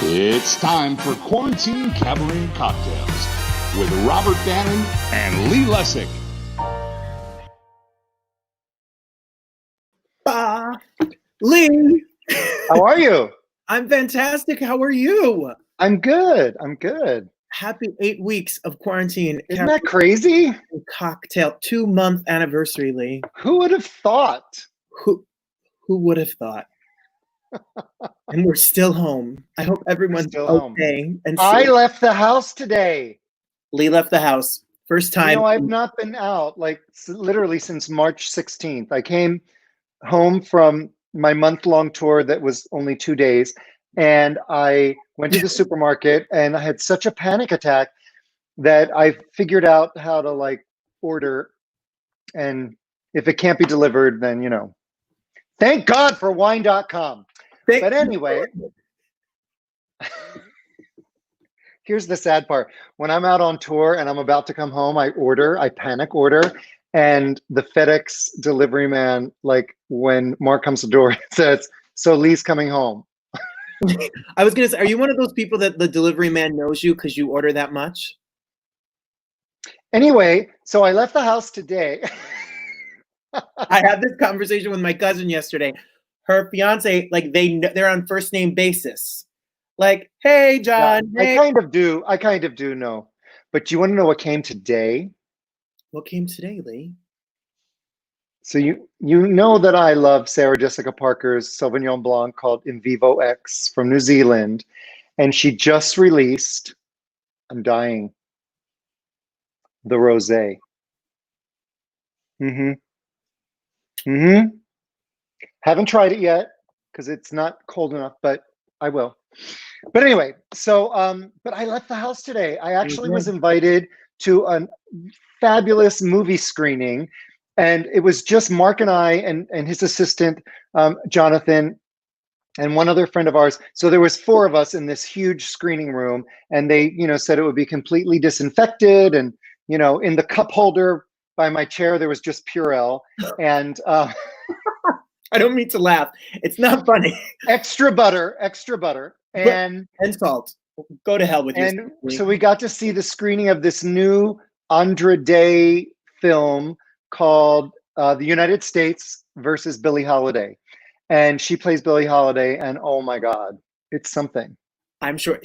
It's time for Quarantine Cabaret Cocktails with Robert Bannon and Lee Lessack. Lee, how are you? I'm fantastic. How are you? I'm good. I'm good. Happy 8 weeks of quarantine. Isn't that crazy? Cocktail 2-month anniversary, Lee. Who would have thought? Who would have thought? And we're still home. I hope everyone's still okay. And I left the house today. Lee left the house. First time. You know, I've not been out like literally since March 16th. I came home from my month-long tour that was only 2 days, and I went to the supermarket and I had such a panic attack that I figured out how to like order, and if it can't be delivered, then you know, thank God for wine.com. But anyway, here's the sad part. When I'm out on tour and I'm about to come home, I panic order, and the FedEx delivery man, like when Mark comes to the door, says, "So Lee's coming home." I was gonna say, are you one of those people that the delivery man knows you because you order that much? Anyway, so I left the house today. I had this conversation with my cousin yesterday. Her fiance, like they're on first name basis. Like, hey, John. Yeah, hey. I kind of do know. But do you want to know what came today? What came today, Lee? So you know that I love Sarah Jessica Parker's Sauvignon Blanc called In Vivo X from New Zealand. And she just released, I'm dying, the rosé. Haven't tried it yet because it's not cold enough, but I will. But anyway, so but I left the house today. I actually was invited to a fabulous movie screening, and it was just Mark and I and his assistant Jonathan and one other friend of ours. So there was 4 of us in this huge screening room, and they, you know, said it would be completely disinfected, and you know, in the cup holder by my chair there was just Purell, and I don't mean to laugh. It's not funny. extra butter, and salt. Go to hell with you. And so we got to see the screening of this new Andra Day film called The United States versus Billie Holiday. And she plays Billie Holiday, and oh my God, it's something. I'm sure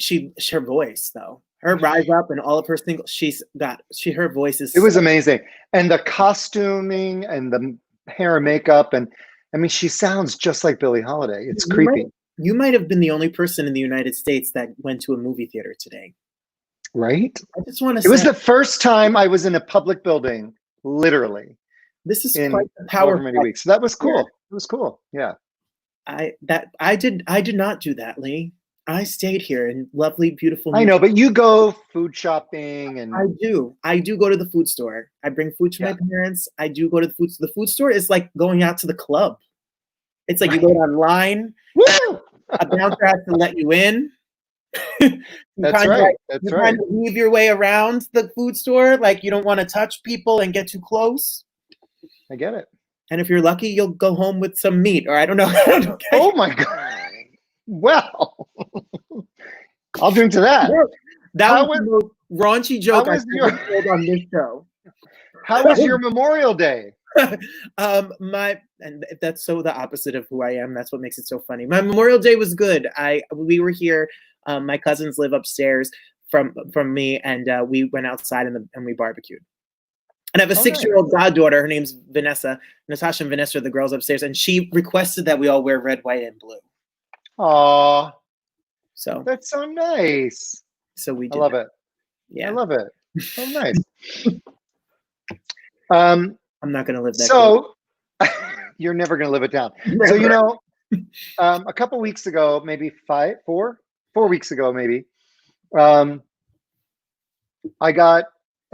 her voice though. Her Rise Up and all of her singles, her voice is. It was amazing. And the costuming and the hair and makeup, and I mean, she sounds just like Billie Holiday. It's creepy. You might have been the only person in the United States that went to a movie theater today. Right? I just want to say. It was the first time I was in a public building, literally. This is in quite the power many weeks. So that was cool. It was cool. Yeah. I did not do that, Lee. I stayed here in lovely, beautiful. I know, but you go food shopping, and I do go to the food store. I bring food to my parents. I do go to the food. The food store is like going out to the club. It's like you go online. Woo! A bouncer has to let you in. That's right. You're trying to weave your way around the food store. Like you don't want to touch people and get too close. I get it. And if you're lucky, you'll go home with some meat, or I don't know. Oh my God. Well, I'll drink to that. That was the most raunchy joke I've ever told on this show. How was your Memorial Day? And that's so the opposite of who I am. That's what makes it so funny. My Memorial Day was good. We were here. My cousins live upstairs from me, and we went outside and we barbecued. And I have a 6-year-old goddaughter. Her name's Vanessa. Natasha and Vanessa are the girls upstairs, and she requested that we all wear red, white, and blue. Aw. So that's so nice. So we did. I love it. Yeah. I love it. So nice. I'm not going to live that. So you're never going to live it down. Never. So, you know, a couple weeks ago, maybe 4 weeks ago, maybe, I got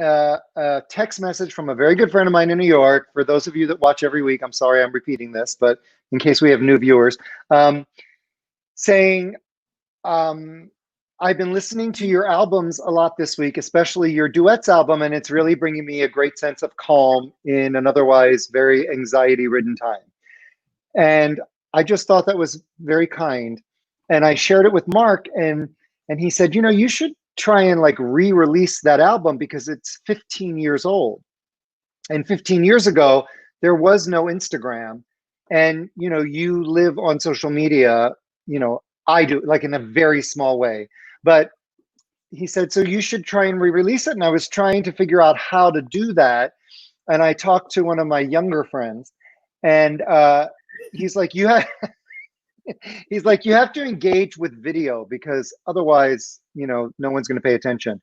a text message from a very good friend of mine in New York. For those of you that watch every week, I'm sorry I'm repeating this, but in case we have new viewers, saying, I've been listening to your albums a lot this week, especially your duets album, and it's really bringing me a great sense of calm in an otherwise very anxiety-ridden time. And I just thought that was very kind. and I shared it with Mark, and he said, you know, you should try and like re-release that album because it's 15 years old. And 15 years ago, there was no Instagram. And, you know, you live on social media, you know, I do, like in a very small way. But he said, so you should try and re-release it. And I was trying to figure out how to do that. And I talked to one of my younger friends, and he's like, you have to engage with video because otherwise, you know, no one's going to pay attention.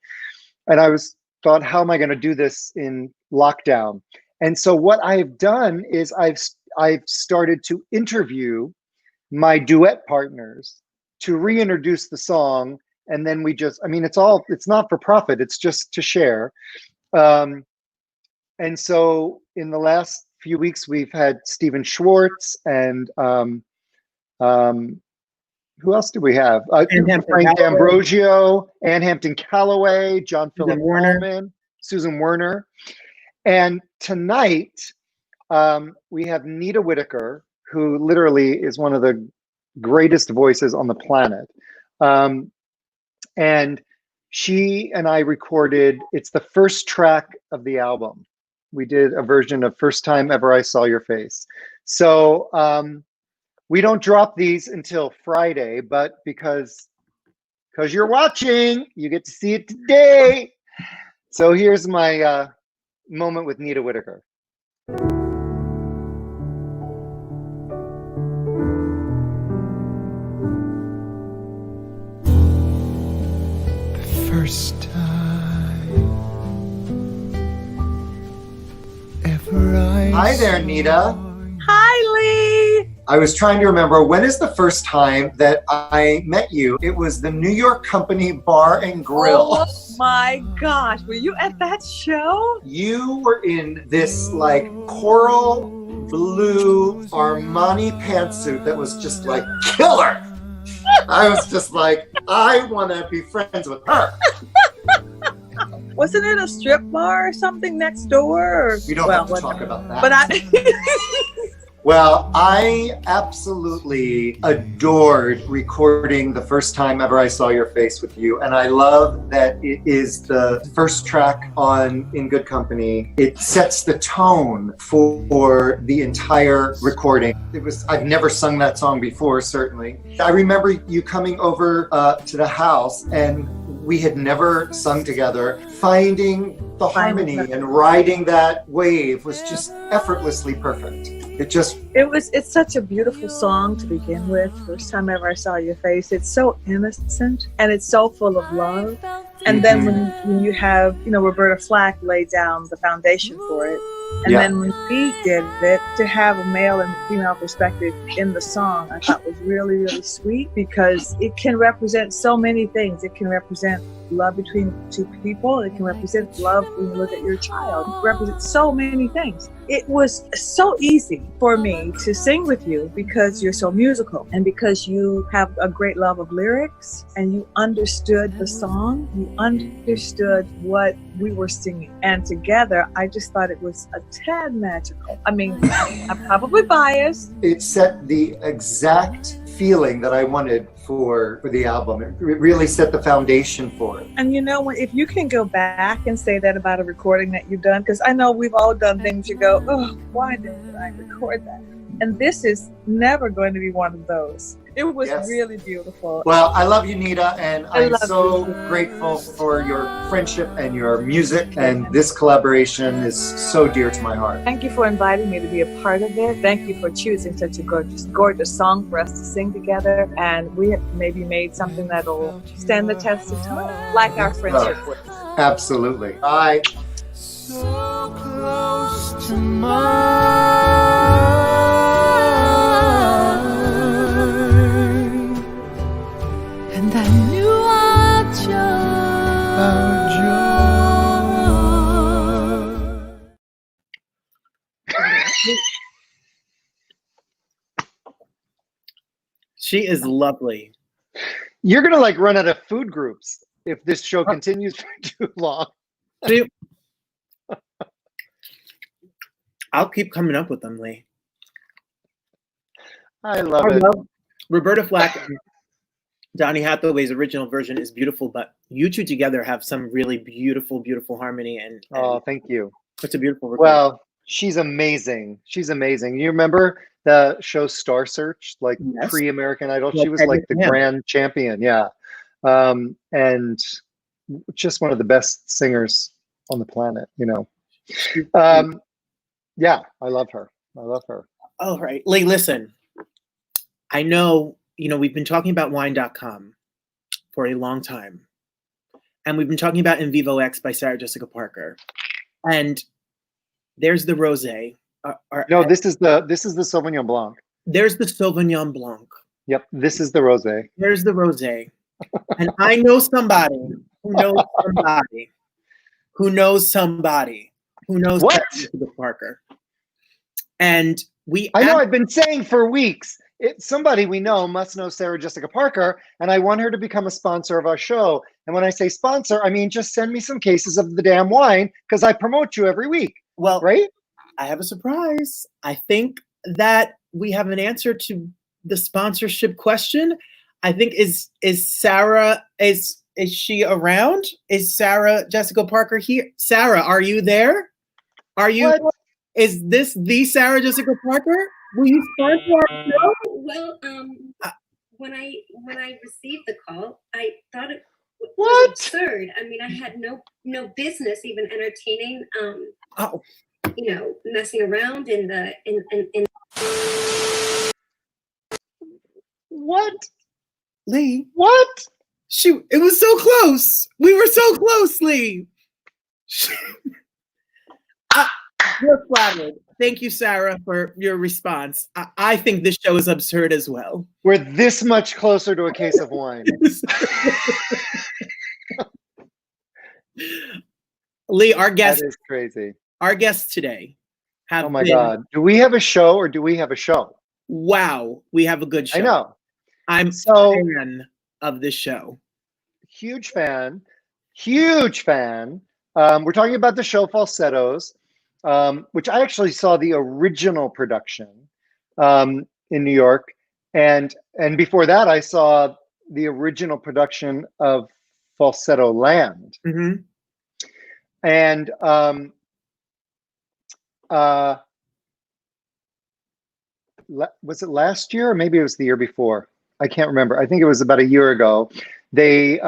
And I thought, how am I going to do this in lockdown? And so what I've done is I've started to interview my duet partners to reintroduce the song. And then we just, I mean, it's not for profit. It's just to share. And so in the last few weeks, we've had Stephen Schwartz and who else do we have? Frank D'Ambrosio, Ann Hampton Callaway, John Philip Warner, Susan Werner. And tonight, we have Nita Whitaker, who literally is one of the greatest voices on the planet. And she and I recorded, it's the first track of the album. We did a version of First Time Ever I Saw Your Face. So we don't drop these until Friday, but because you're watching, you get to see it today. So here's my moment with Nita Whitaker. The first time ever I Hi there, Nita. Hi, Lee. I was trying to remember, when is the first time that I met you? It was the New York Company Bar and Grill. Oh my gosh, were you at that show? You were in this like coral blue Armani pantsuit that was just like killer. I was just like, I want to be friends with her. Wasn't it a strip bar or something next door? Or, We don't have to talk about that. But Well, I absolutely adored recording the First Time Ever I Saw Your Face with you. And I love that it is the first track on In Good Company. It sets the tone for the entire recording. I've never sung that song before, certainly. I remember you coming over to the house, and we had never sung together. Finding the harmony and riding that wave was just effortlessly perfect. It's such a beautiful song to begin with. First Time Ever I Saw Your Face. It's so innocent and it's so full of love. And then when you have, you know, Roberta Flack lay down the foundation for it. And then when we did it, to have a male and female perspective in the song, I thought was really, really sweet because it can represent so many things. It can represent love between two people. It can represent love when you look at your child. It represents so many things. It was so easy for me to sing with you because you're so musical and because you have a great love of lyrics and you understood the song. You understood what we were singing. And together, I just thought it was a tad magical. I mean, I'm probably biased. It set the exact feeling that I wanted for the album. It really set the foundation for it. And you know, if you can go back and say that about a recording that you've done, because I know we've all done things you go, oh, why didn't I record that? And this is never going to be one of those. It was really beautiful. Well, I love you, Nita, and I'm so grateful for your friendship and your music, and this collaboration is so dear to my heart. Thank you for inviting me to be a part of it. Thank you for choosing such a gorgeous, gorgeous song for us to sing together, and we have maybe made something that'll stand the test of time, like our friendship would. Absolutely. Bye. so close to mine? And I knew our joy. She is lovely. You're gonna like run out of food groups if this show continues for too long. See, I'll keep coming up with them, Lee. I love it. Roberta Flack Donny Hathaway's original version is beautiful, but you two together have some really beautiful, beautiful harmony, and Oh, thank you. it's a beautiful recording. Well, she's amazing. She's amazing. You remember the show Star Search, like Yes. pre-American Idol? Yeah, She was like the yeah. grand champion. Yeah. And just one of the best singers on the planet, you know. Yeah, I love her. I love her. All right. Like, listen, I know, we've been talking about wine.com for a long time. And we've been talking about In Vivo X by Sarah Jessica Parker. And there's the rosé. No, this is the Sauvignon Blanc. There's the Sauvignon Blanc. Yep, this is the rosé. There's the rosé. And I know somebody who knows somebody who knows somebody who knows What? Sarah Jessica Parker. And I know, I've been saying for weeks, somebody we know must know Sarah Jessica Parker, and I want her to become a sponsor of our show. And when I say sponsor, I mean just send me some cases of the damn wine, because I promote you every week. Well, right? I have a surprise. I think that we have an answer to the sponsorship question. I think is Sarah, is she around? Is Sarah Jessica Parker here? Sarah, are you there? Are you? What? Is this the Sarah Jessica Parker? Will you sponsor our show? Well, when I received the call, I thought it was What? absurd. I mean, I had no business even entertaining, messing around in What? Lee, What? shoot, it was so close. We were so close, Lee. We're flattered. Thank you, Sarah, for your response. I think this show is absurd as well. We're this much closer to a case of wine. Lee, our That guest, is crazy. our guests today have Oh my been, God. Do we have a show or do we have a show? wow, we have a good show. I know. I'm So- a fan of this show. Huge fan. Huge fan. We're talking about the show Falsettos, which I actually saw the original production in New York. And before that, I saw the original production of Falsetto Land. Mm-hmm. And was it last year or maybe it was the year before? I can't remember. I think it was about a year ago. They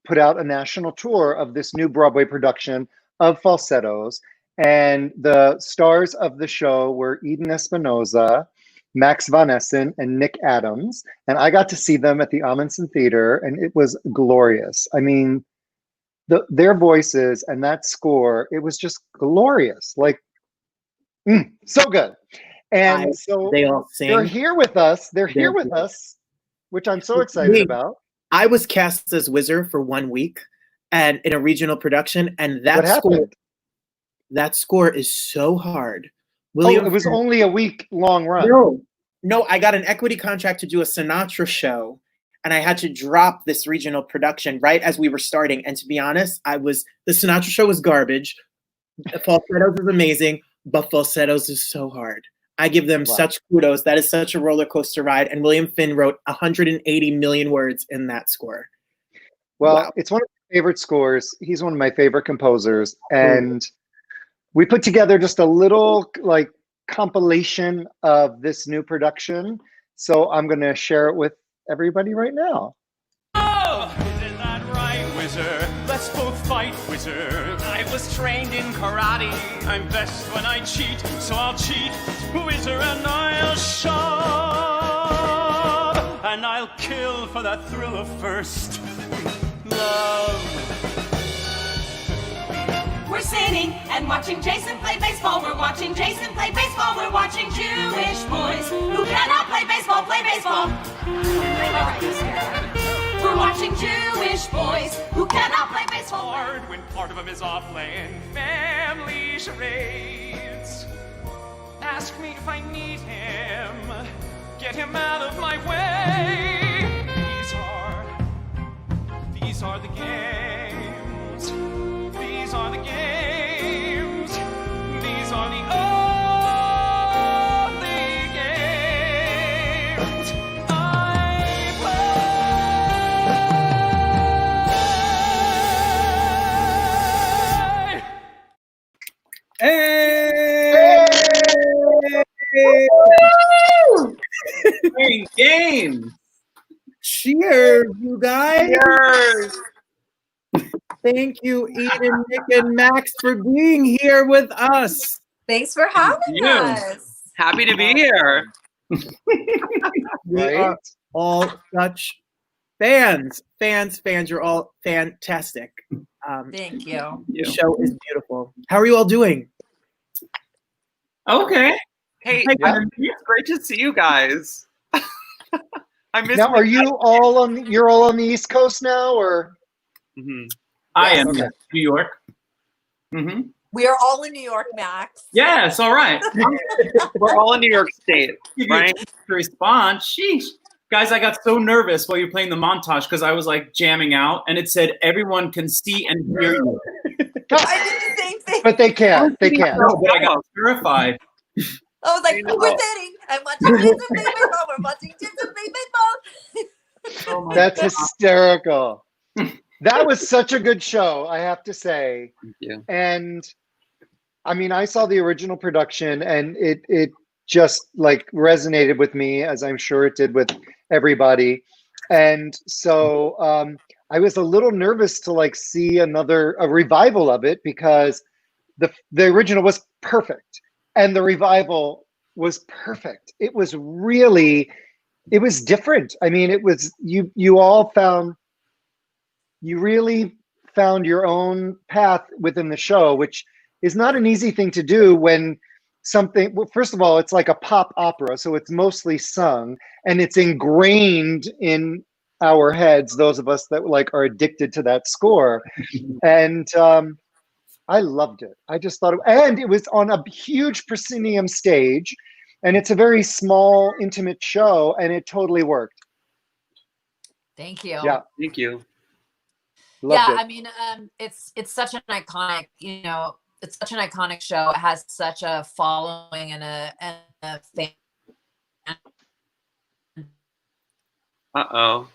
put out a national tour of this new Broadway production of Falsettos. And the stars of the show were Eden Espinosa, Max von Essen, and Nick Adams. And I got to see them at the Amundsen Theater, and it was glorious. I mean, their voices and that score, it was just glorious. Like, so good. And so They all sing. they're here with us. They're here with good. us, which I'm so excited Lee, about. I was cast as Wizard for 1 week and in a regional production, and What that happened? score is so hard. Oh, it was only a week long run. No, I got an equity contract to do a Sinatra show, and I had to drop this regional production right as we were starting. And to be honest, the Sinatra show was garbage. Falsettos is amazing, but Falsettos is so hard. I give them such kudos. That is such a roller coaster ride. And William Finn wrote 180 million words in that score. Well, it's one of my favorite scores. He's one of my favorite composers. And we put together just a little like compilation of this new production. So I'm going to share it with everybody right now. Oh, isn't that right, Wizard? Let's both fight, Wizard. I was trained in karate. I'm best when I cheat, so I'll cheat, Wizard, and I'll shove. And I'll kill for that thrill of first love. We're sitting and watching Jason play baseball. We're watching Jason play baseball. We're watching Jewish boys who cannot play baseball. Play baseball. We're watching Jewish boys who cannot play baseball. Hard when part of them is off playing family charades. Ask me if I need him. Get him out of my way. These are the games. These are the games. These are the only games I play. game. Cheers, you guys. Cheers. Thank you, Eden, Nick, and Max, for being here with us. Thanks for having you. us. Happy to be here. We are all such fans. You're all fantastic. Thank you. The show is beautiful. How are you all doing? Okay. Hey, it's great to see you guys. I miss. Now, are you all on? You're all on the East Coast now, or? I am. Okay. New York. We are all in New York, Max. Yes, all right. We're all in New York State, right? To respond. Sheesh. Guys, I got so nervous while you were playing the montage because I was like jamming out and it said everyone can see and hear you. I did the same thing. But they can't. They can't. No, but I got terrified. I was like, we're sitting and watching Jason play baseball. We're watching Jason play baseball. That's hysterical. That was such a good show, I have to say. Thank you. And I mean, I saw the original production and it just like resonated with me, as I'm sure it did with everybody. And so I was a little nervous to like see a revival of it because the original was perfect and the revival was perfect. It was different. I mean, it was, you really found your own path within the show, which is not an easy thing to do when well, first of all, it's like a pop opera, so it's mostly sung and it's ingrained in our heads, those of us that like are addicted to that score. And I loved it. I just thought and it was on a huge proscenium stage and it's a very small, intimate show and it totally worked. Thank you. Yeah. Thank you. Loved it. I mean, it's such an iconic, it's such an iconic show. It has such a following and a fan. Oh,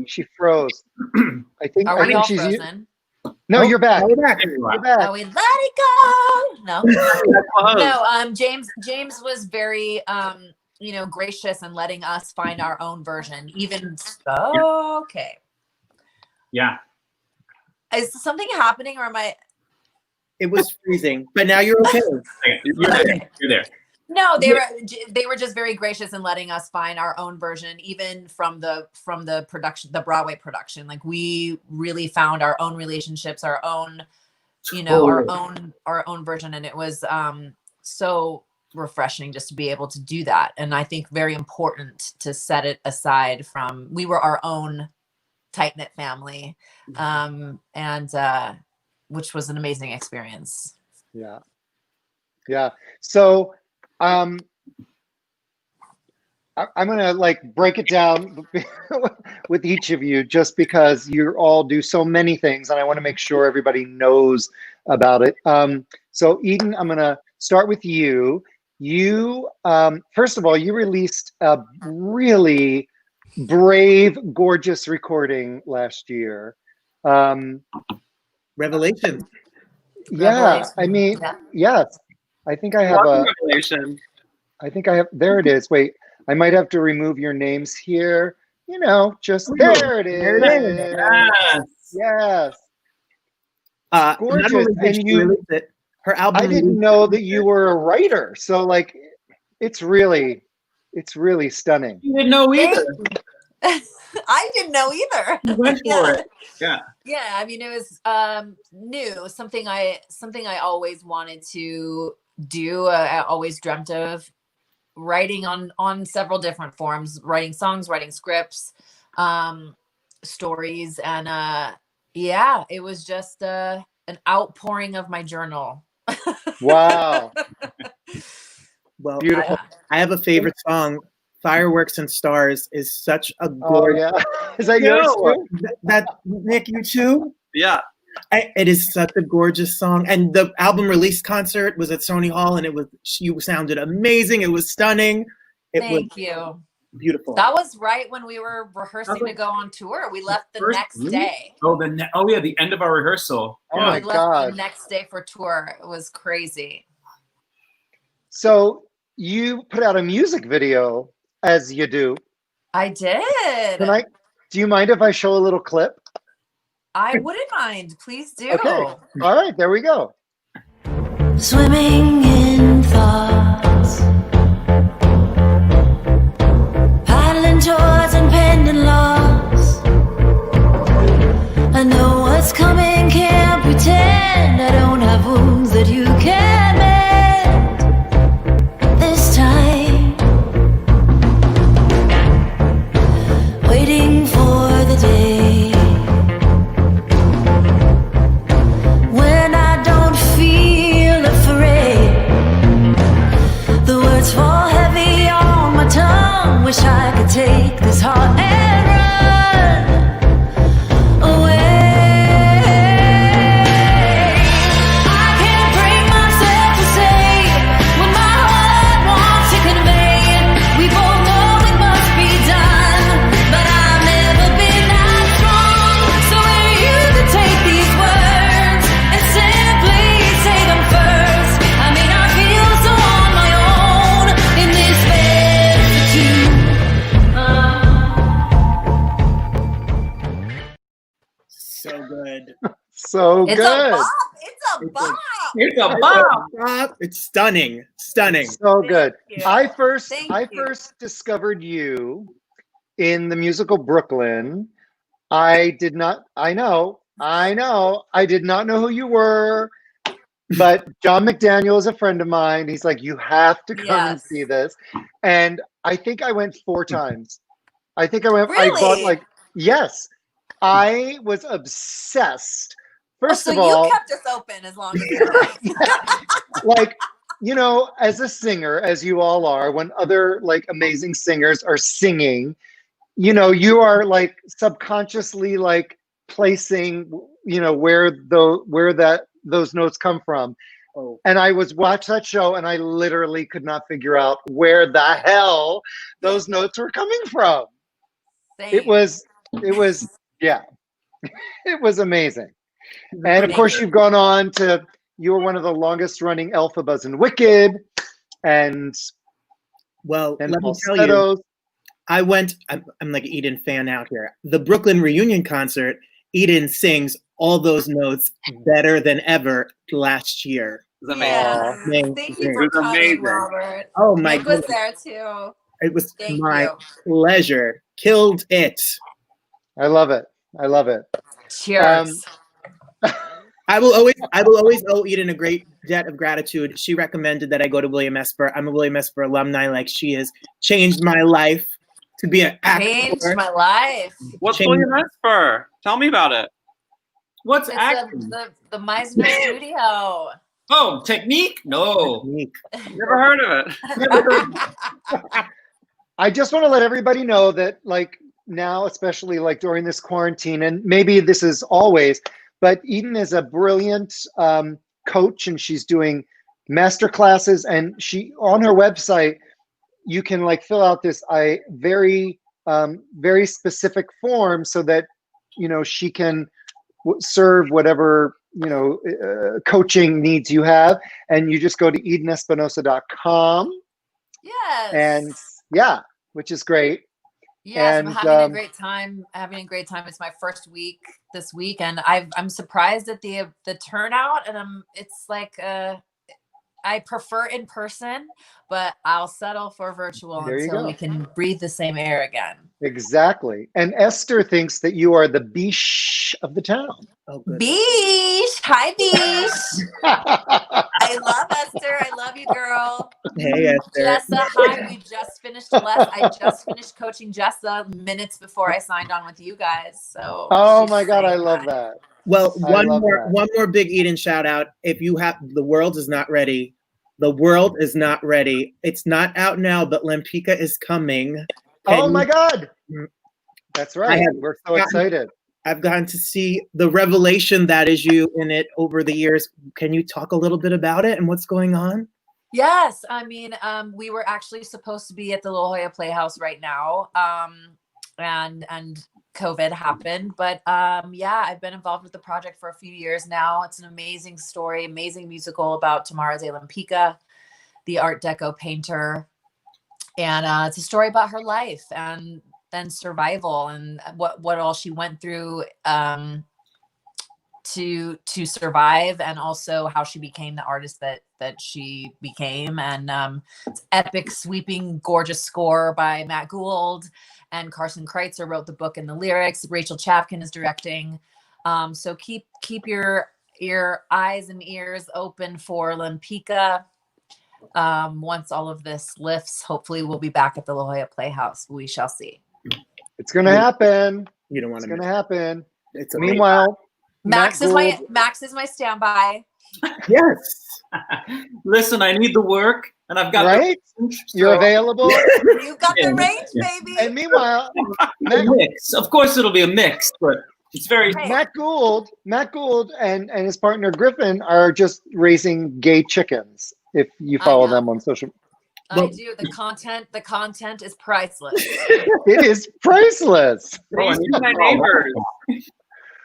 she froze. I think she's frozen? No, you're back. You're back. You're back. Oh, we let it go. No. No, James was very gracious in letting us find our own version. Even so, okay. Yeah. Is something happening or am I? It was freezing, but now you're okay. You're there. No, they were just very gracious in letting us find our own version, even from the production, the Broadway production. Like we really found our own relationships, our own, our own version, and it was so refreshing just to be able to do that. And I think very important to set it aside from. We were our own tight-knit family, and which was an amazing experience. Yeah. So I'm gonna like break it down with each of you just because you all do so many things and I want to make sure everybody knows about it. So Eden, I'm gonna start with you. You first of all, you released a really brave, gorgeous recording last year. Revelation. Yeah, I mean, yes. I think I have Revelation. I think I have, there it is. Wait, I might have to remove your names here. Just there it is. Yes. Gorgeous. And her album. I didn't know that you were a writer. So like, it's really stunning. You didn't know either. I didn't know either. You went for it. Yeah. Yeah. I mean, it was new, something I always wanted to do. I always dreamt of writing on several different forms, writing songs, writing scripts, stories. And it was just an outpouring of my journal. Wow. Well, beautiful. I have a favorite song. Fireworks and Stars is such a gorgeous. Oh, yeah. Is that yours too? That Nick, you too? Yeah. It is such a gorgeous song. And the album release concert was at Sony Hall and you sounded amazing. It was stunning. Thank you. Beautiful. That was right when we were rehearsing to go on tour. We left the next day. The end of our rehearsal. Oh my we left God. the next day for tour. It was crazy. So you put out a music video as you do. I did. Do you mind if I show a little clip? I wouldn't mind. Please do. Okay. All right, there we go. Swimming in thoughts, paddling towards impending loss. I know what's coming, can't pretend. I don't have wounds that you can't mend. This time, waiting for the day when I don't feel afraid. The words fall heavy on my tongue. Wish I could take this heart and run away. I can't bring myself to say what my heart wants to convey. We both know it must be done, but I've never been that strong. So if you could take these words and simply say them first. I may not feel so on my own in this bed So good. So It's good. a bop. It's a bop. It's a bomb. It's stunning. Stunning. So good. you. I first Thank you. discovered you in the musical Brooklyn. I did not know, I did not know who you were, but John McDaniel is a friend of mine. He's like, you have to come and Yes. see this. And I think I went 4 times. I think I bought Really? like, yes, I was obsessed. First so of all, you kept us open as long as you could. like, you know, as a singer, as you all are, when other like amazing singers are singing, you know, you are like subconsciously like placing, you know, where those notes come from. Oh. And I watched that show and I literally could not figure out where the hell those notes were coming from. Same. It was yeah. It was amazing. And of course, you've gone on to, you were one of the longest running Elphabas in Wicked, and Well, let me tell you, Falsettos. I'm like Eden fan out here. The Brooklyn reunion concert, Eden sings all those notes better than ever last year. It was amazing. Yeah. Amazing. Thank you It for was coming, amazing. Robert. Oh my Nick was goodness. there too. It was Thank my you. pleasure. Killed it. I love it. I love it. Cheers. I will always owe Eden a great debt of gratitude. She recommended that I go to William Esper. I'm a William Esper alumni, like she is. Changed my life to be an actor. Changed my life. What's Change- William Esper? Tell me about it. What's It's acting? the Meisner studio. Oh, technique? No, Technique. never heard of it. I just want to let everybody know that, like, now, especially like during this quarantine, and maybe this is always, but Eden is a brilliant coach, and she's doing master classes, and she, on her website, you can like fill out this very specific form so that, you know, she can serve whatever, you know, coaching needs you have, and you just go to EdenEspinosa.com. Yes. And yeah, which is great. Yes, and, I'm having a great time. It's my first week this week, and I'm surprised at the turnout. And it's like I prefer in person, but I'll settle for virtual There you until go. we can breathe the same air again. Exactly. And Esther thinks that you are the biche of the town. Oh, good. Beesh, hi Beesh. I love Esther. I love you, girl. Hey, Esther. Jessa, hi. We just finished. I just finished coaching Jessa minutes before I signed on with you guys. So. Oh she's my God, I saying love hi. that. Well, I love that. one more big Eden shout out. If you have, the world is not ready. The world is not ready. It's not out now, but Lempicka is coming. Oh And my God. That's right. have We're so excited. I've gotten to see the revelation that is you in it over the years. Can you talk a little bit about it and what's going on? Yes, I mean, we were actually supposed to be at the La Jolla Playhouse right now, and COVID happened. But yeah, I've been involved with the project for a few years now. It's an amazing story, amazing musical about Tamara de Lempicka, the Art Deco painter. it's a story about her life and survival and what all she went through to survive, and also how she became the artist that she became. And it's epic, sweeping, gorgeous score by Matt Gould, and Carson Kreitzer wrote the book and the lyrics. Rachel Chapkin is directing. So keep your eyes and ears open for Lempicka. Once all of this lifts, hopefully we'll be back at the La Jolla Playhouse. We shall see. It's going to happen. You don't want It's to. going to happen. It's Meanwhile, Max Matt is my standby. Yes. Listen, I need the work, and I've got right? You're available. You got the range, baby. And meanwhile, a mix. Of course, it'll be a mix, but it's very Matt Gould and his partner Griffin are just raising gay chickens. If you follow them on social, I do. The content is priceless. it is priceless. Oh, These are my neighbors.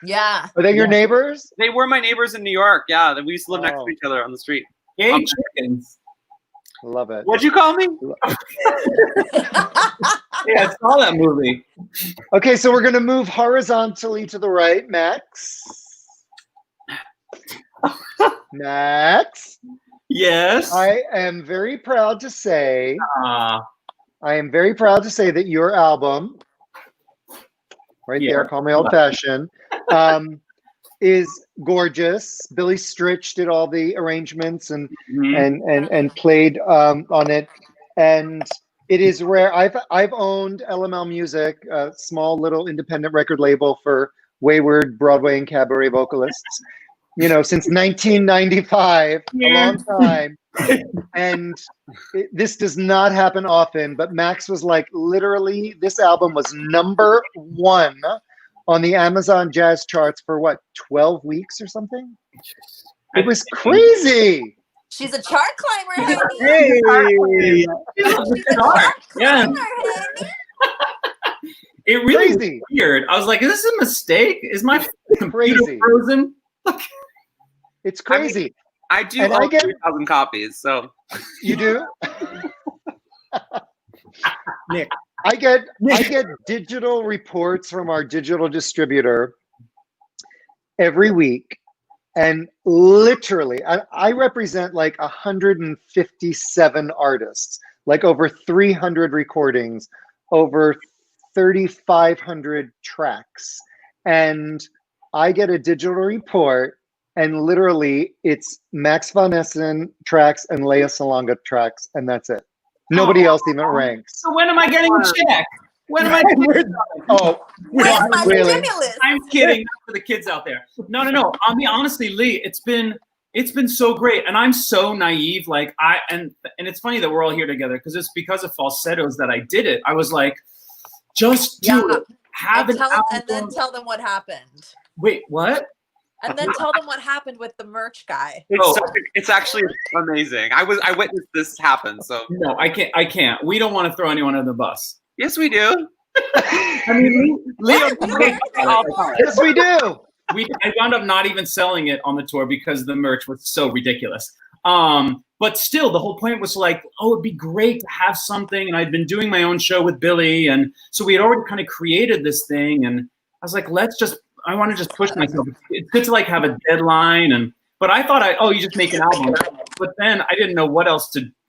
Yeah. Are they your neighbors? They were my neighbors in New York. Yeah, we used to live next to each other on the street. gay chickens. Love it. What'd you call me? Yeah, I saw that movie. Okay, so we're going to move horizontally to the right. Max. Max. Yes. I am very proud to say. Uh, I am very proud to say that your album, right there, Call Me Old Fashioned, is gorgeous. Billy Stritch did all the arrangements and played on it, and it is rare. I've owned LML Music, a small little independent record label for wayward Broadway and cabaret vocalists, since 1995, a long time. And this does not happen often, but Max was like, literally, this album was #1 on the Amazon Jazz charts for 12 weeks or something? It was crazy. She's a chart climber, honey. Hey. Yeah. It really was weird. I was like, is this a mistake? Is my computer frozen? It's crazy. I do And own 3,000 copies, so. You do? Nick. I get digital reports from our digital distributor every week, and literally I represent like 157 artists, like over 300 recordings, over 3,500 tracks, and I get a digital report, and literally it's Max von Essen tracks and Leia Salonga tracks, and that's it. Nobody else even ranks. So when am I getting a check? When am I getting Where's my stimulus? I'm kidding. Not for the kids out there. No. I mean, honestly, Lee, it's been so great, and I'm so naive. Like and it's funny that we're all here together because it's because of Falsettos that I did it. I was like, just do it. Have an album. And then tell them what happened. Wait, what? And then tell them what happened with the merch guy. It's actually amazing. I witnessed this happen. So no, I can't. We don't want to throw anyone under the bus. Yes, we do. I mean, Leo. Yes, we do. I wound up not even selling it on the tour because the merch was so ridiculous. But still, the whole point was like, it'd be great to have something. And I'd been doing my own show with Billy, and so we had already kind of created this thing. And I was like, I want to just push myself. It's good to like have a deadline, but I thought you just make an album. But then I didn't know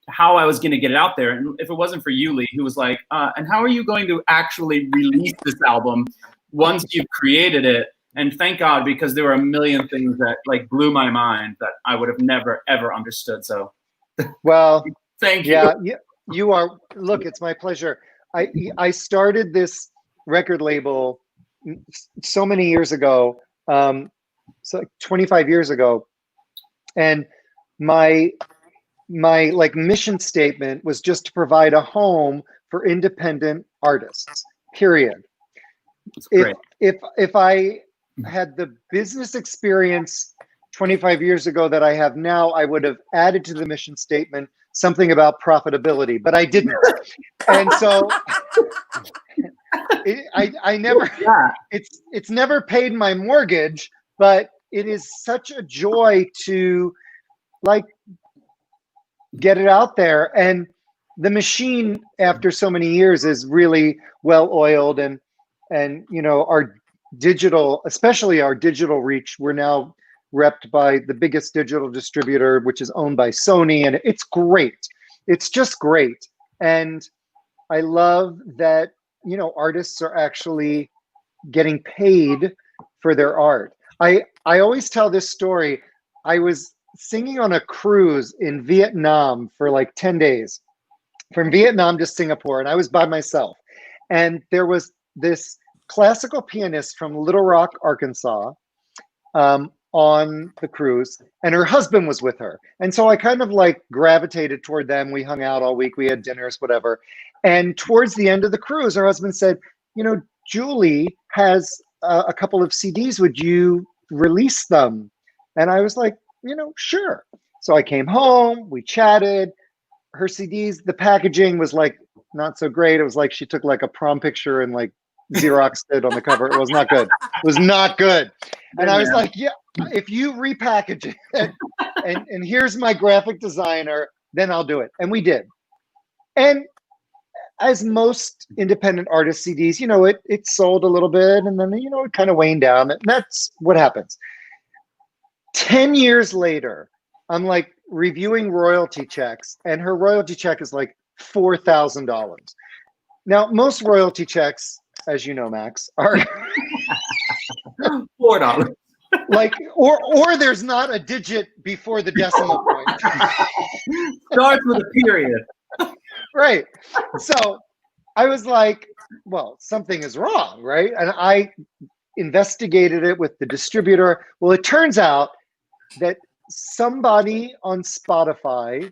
how I was going to get it out there. And if it wasn't for you, Lee, who was like, and how are you going to actually release this album once you've created it? And thank God, because there were a million things that like blew my mind that I would have never, ever understood. So, well, thank you. Yeah, you are. Look, it's my pleasure. I started this record label so many years ago, so like 25 years ago, and my like mission statement was just to provide a home for independent artists, period. If I had the business experience 25 years ago that I have now, I would have added to the mission statement something about profitability, but I didn't. And so I never, it's never paid my mortgage, but it is such a joy to like get it out there. And the machine after so many years is really well oiled, and you know, our digital, especially our digital reach, we're now repped by the biggest digital distributor, which is owned by Sony, and it's great. It's just great. And I love that, you know, artists are actually getting paid for their art. I always tell this story. I was singing on a cruise in Vietnam for like 10 days, from Vietnam to Singapore, and I was by myself. And there was this classical pianist from Little Rock, Arkansas, on the cruise, and her husband was with her. And so I kind of like gravitated toward them. We hung out all week, we had dinners, whatever. And towards the end of the cruise, her husband said, you know, Julie has a couple of CDs, would you release them? And I was like, you know, sure. So I came home, we chatted. Her CDs, the packaging was like not so great. It was like she took like a prom picture and like Xeroxed it on the cover. It was not good. It was not good. And I was like, yeah, if you repackage it and here's my graphic designer, then I'll do it. And we did. And as most independent artist CDs, you know, it sold a little bit, and then, you know, it kind of waned down. And that's what happens. 10 years later, I'm like reviewing royalty checks, and her royalty check is like $4,000. Now, most royalty checks, as you know, Max, are $4. Like, or there's not a digit before the decimal point. Starts with a period. Right. So I was like, well, something is wrong, right? And I investigated it with the distributor. Well, it turns out that somebody on Spotify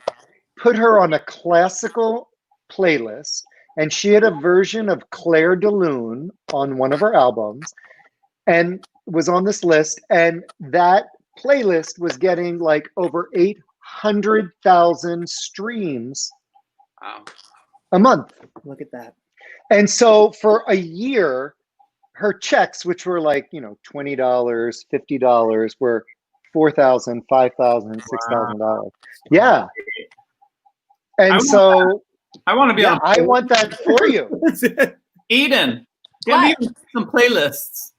put her on a classical playlist, and she had a version of Claire de Lune on one of her albums and was on this list. And that playlist was getting like over 800,000 streams a month. Look at that. And so for a year, her checks, which were like, you know, $20, $50, were $4,000, $5,000, $6,000. Yeah. And I want to be on. I want that for you. Eden, give me some playlists.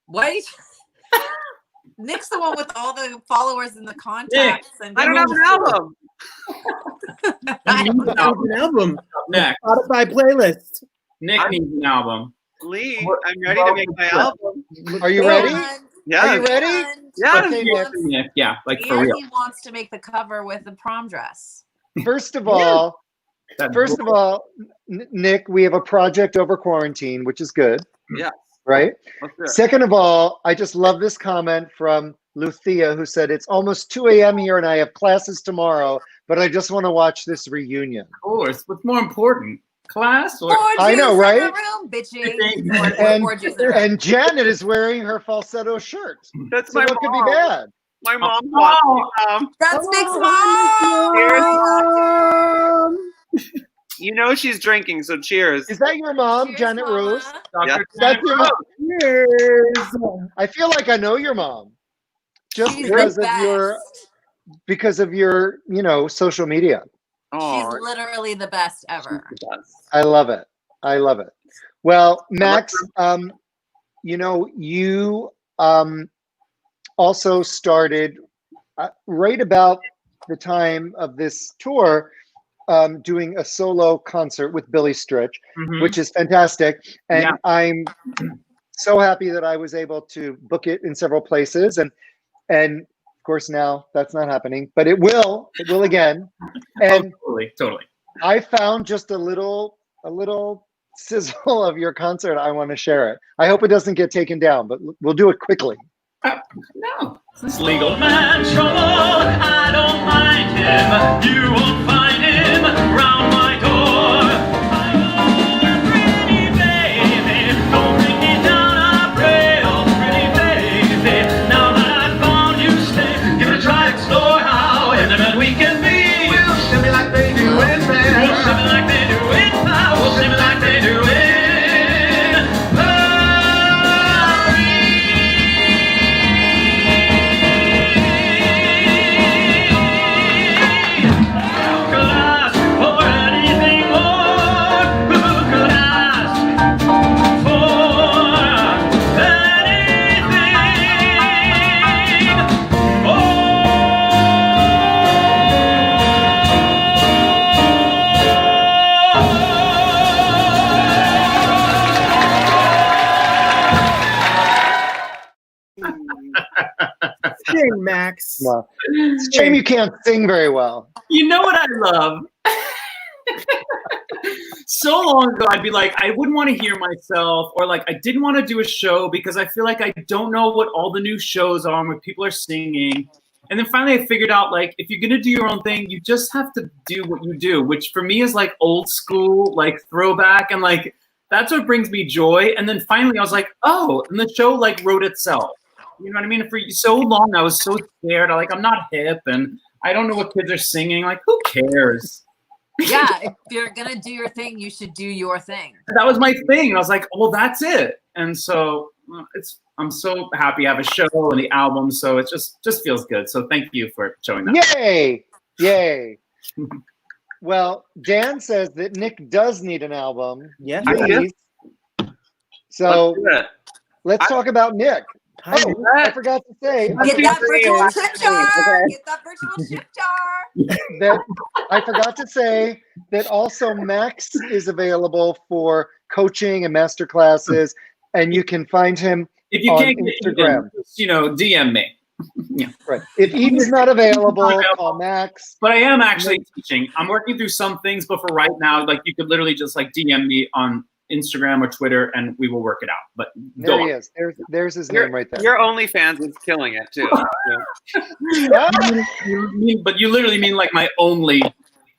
What? Nick's the one with all the followers and the contacts. And I don't have an album. I don't have an album. Next. Spotify playlist. Nick needs an album. Lee, I'm ready to make my album. Are you ready? Yeah. Are you ready? Yeah. Okay, Nick. Yeah, like for And real. he wants to make the cover with the prom dress. First of all, Nick, we have a project over quarantine, which is good. Yeah. Right? Sure. Second of all, I just love this comment from Luthia, who said, it's almost 2 a.m. here and I have classes tomorrow, but I just want to watch this reunion. Of course. What's more important? Class or I know, right? Room, bitchy. And Janet is wearing her falsetto shirt. That's so my what mom. could be bad? My mom wants That's Nick's mom. You know she's drinking, so cheers. Is that your mom, Cheers, Janet Mama. Rose? Yeah. That's your mom. Cheers. I feel like I know your mom. Just She's because the of your, you know, social media. Oh, She's literally the best ever. I love it. I love it. Well, Max, you know, you also started right about the time of this tour, doing a solo concert with Billy Stritch, which is fantastic. And I'm so happy that I was able to book it in several places. And of course now that's not happening, but it will again. And totally. I found just a little sizzle of your concert. I want to share it. I hope it doesn't get taken down, but we'll do it quickly. No. This legal man trouble, I don't mind him. You won't find him round my door. I'm a pretty baby, don't bring me down, I pray, oh pretty baby. Now that I've found you, stay, give it a try, explore how intimate we can be. We'll shimmy like they do in bed. We'll shimmy like they do in now. We'll shimmy like they do in glass for an Sing, Max. Well, it's a shame you can't sing very well. You know what I love? So long ago, I'd be like, I wouldn't want to hear myself, or like, I didn't want to do a show because I feel like I don't know what all the new shows are where people are singing. And then finally, I figured out, like, if you're gonna do your own thing, you just have to do what you do, which for me is like old school, like throwback, and like that's what brings me joy. And then finally, I was like, oh, and the show like wrote itself. You know what I mean? For so long, I was so scared. I'm not hip, and I don't know what kids are singing. Like, who cares? Yeah, if you're gonna do your thing, you should do your thing. That was my thing. I was like, well, that's it. And so I'm so happy I have a show and the album. So it just feels good. So thank you for showing that. Yay! Yay! Well, Dan says that Nick does need an album. Yeah. Please. So let's talk about Nick. Oh, I forgot to say. Get that virtual chip jar. Get that virtual chip jar. That I forgot to say that also Max is available for coaching and master classes, and you can find him If you on can't get Instagram. Eden, DM me. Yeah. Right. If Eden's not available, call Max. But I am actually teaching. I'm working through some things, but for right now, like you could literally just like DM me on Instagram or Twitter, and we will work it out. But There he is. There's his name right there. Your OnlyFans is killing it too. But you literally mean like my only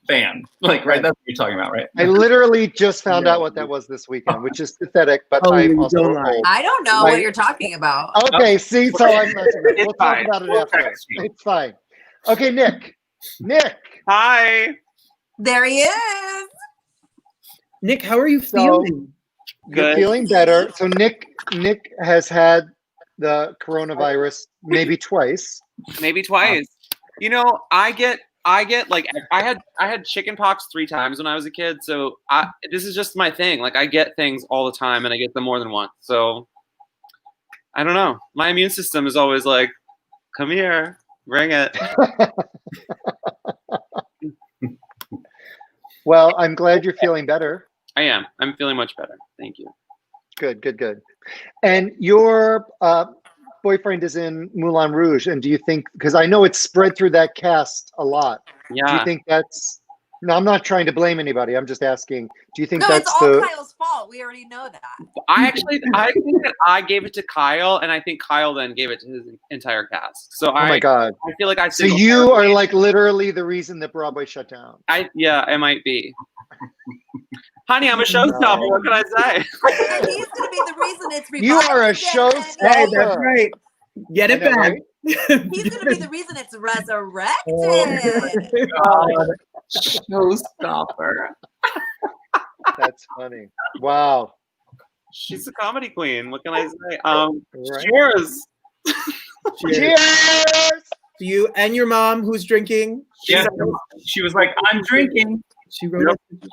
fan, like right? That's what you're talking about, right? I literally just found out what that was this weekend, which is pathetic, but I'm also old. I don't know what you're talking about. Okay, see, so I'm messing with it. It's We'll talk fine. about it after. It's fine. Okay, Nick. Hi. There he is. Nick, how are you feeling? You're feeling better. So Nick has had the coronavirus maybe twice. Maybe twice. You know, I get like I had chicken pox 3 times when I was a kid, so this is just my thing. Like I get things all the time, and I get them more than once. So I don't know. My immune system is always like, "Come here, bring it." Well, I'm glad you're feeling better. I am. I'm feeling much better. Thank you. Good. And your boyfriend is in Moulin Rouge, and do you think, because I know it's spread through that cast a lot, do Yeah. you think that's, no, I'm not trying to blame anybody, I'm just asking, do you think No, that's it's all Kyle's fault. We already know that. I think that I gave it to Kyle, and I think Kyle then gave it to his entire cast. So oh my God. I feel like I. So you are like literally the reason that Broadway shut down. Yeah, it might be. Honey, I'm a showstopper. What can I say? And he's gonna be the reason it's revived. You are a again. showstopper. Hey, that's right. Get it I know, back. right? He's gonna be the reason it's resurrected. God. Showstopper. That's funny. Wow. She's a comedy queen. What can I say? Right. Cheers. Cheers to you and your mom, who's drinking. Yeah, she was like, "I'm drinking." She wrote it.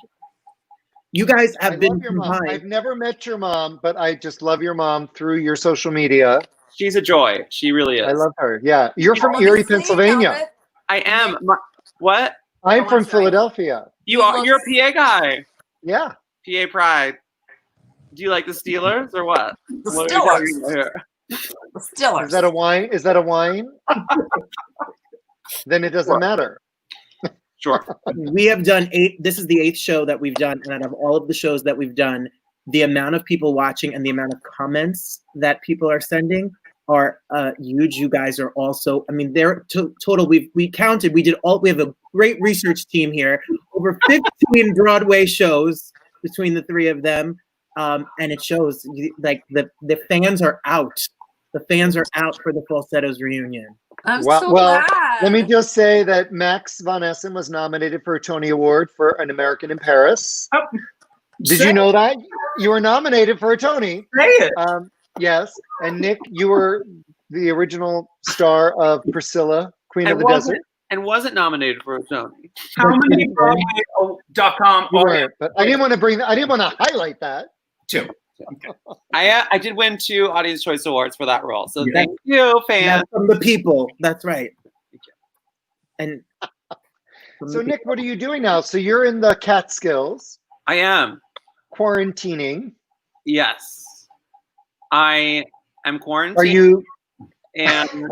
You guys have been your mom. combined. I've never met your mom, but I just love your mom through your social media. She's a joy. She really is. I love her. Yeah. You're from Erie, Pennsylvania. I am. What? I'm from Philadelphia. You're a PA guy. Yeah. PA pride. Do you like the Steelers or what? What are we talking about here? The Steelers. Is that a wine? Is that a wine? Then it doesn't matter. Sure. We have done 8. This is the 8th show that we've done. And out of all of the shows that we've done, the amount of people watching and the amount of comments that people are sending are huge. You guys are also, I mean, they're total. We counted. We have a great research team here. Over 15 Broadway shows between the 3 of them. And it shows like the fans are out. The fans are out for the Falsettos reunion. I'm so glad. Let me just say that Max von Essen was nominated for a Tony Award for An American in Paris. Oh, Did you know that? You were nominated for a Tony. Say it. Yes. And Nick, you were the original star of Priscilla, Queen of the Desert. And wasn't nominated for a Tony. How many Broadway.com You weren't, but I didn't want to highlight that. 2. Okay. I did win 2 Audience Choice Awards for that role. So thank you, fans. From the people. That's right. Thank you. And so Nick, what are you doing now? So you're in the Catskills. I am. Quarantining. Yes. I am quarantined. Are you and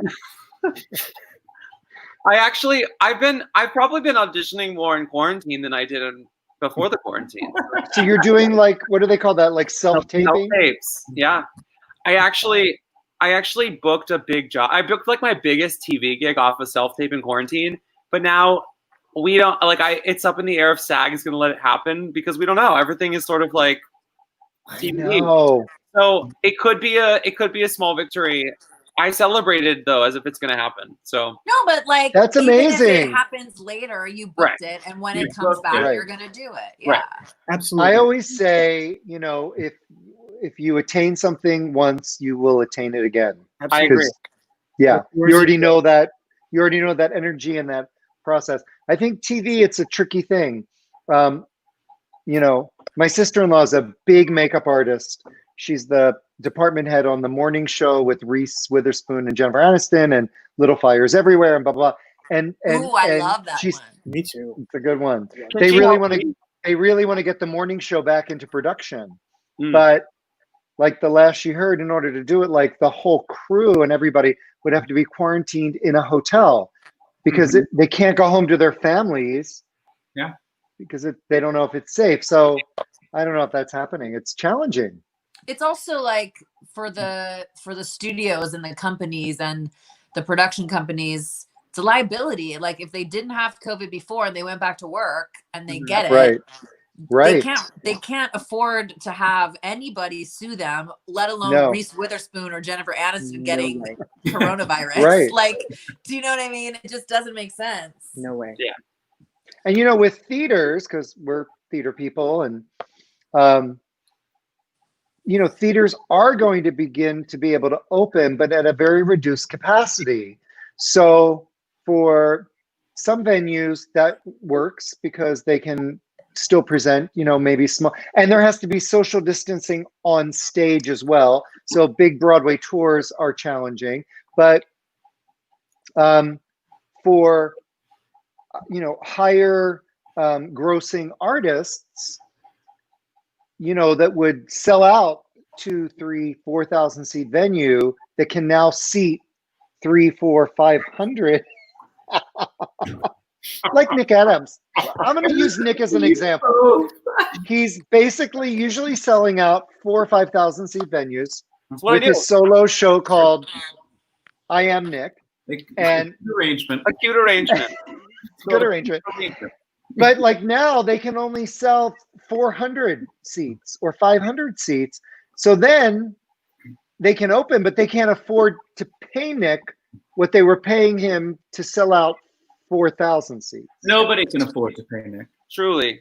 I've probably been auditioning more in quarantine than I did before the quarantine. So you're doing like, what do they call that? Like self-taping? Self-tapes, yeah. I actually booked a big job. I booked like my biggest TV gig off of self-tape in quarantine, but now we don't it's up in the air if SAG is going to let it happen because we don't know. Everything is sort of like TV. No. So it could be a small victory. I celebrated though as if it's going to happen. So No, but like That's even if amazing. it happens later, you booked it, and when it comes back, Right. you're gonna do it. Yeah. Right. Absolutely. I always say, you know, if you attain something once, you will attain it again. I agree. Yeah, Of course you already you know that. You already know that energy and that process. I think TV, it's a tricky thing. You know, my sister-in-law is a big makeup artist. She's the department head on the morning show with Reese Witherspoon and Jennifer Aniston and Little Fires Everywhere and blah blah. And Ooh, I and love that she's, one. Me too. It's a good one. Can They she really help want to. me? They really want to get the morning show back into production, Mm. but like the last she heard, in order to do it, like the whole crew and everybody would have to be quarantined in a hotel because they can't go home to their families. Yeah. Because they don't know if it's safe. So I don't know if that's happening. It's challenging. It's also like for the studios and the companies and the production companies, it's a liability. Like if they didn't have COVID before and they went back to work and they get it, Right. they can't afford to have anybody sue them, let alone No. Reese Witherspoon or Jennifer Aniston No getting way. coronavirus. Right. Like, do you know what I mean? It just doesn't make sense. No way. Yeah. And you know, with theaters, because we're theater people, and you know, theaters are going to begin to be able to open, but at a very reduced capacity. So for some venues that works because they can still present, you know, maybe small, and there has to be social distancing on stage as well. So big Broadway tours are challenging, but for, you know, higher grossing artists, you know, that would sell out 2, 3, 4,000 seat venue that can now seat 3, 4, 500. Like Nick Adams. I'm going to use Nick as an example. He's basically usually selling out 4,000 or 5,000 seat venues with a solo show called I Am Nick. And arrangement. A cute arrangement. Good arrangement. But like now they can only sell 400 seats or 500 seats. So then they can open, but they can't afford to pay Nick what they were paying him to sell out 4,000 seats. Nobody can afford to pay Nick. Truly.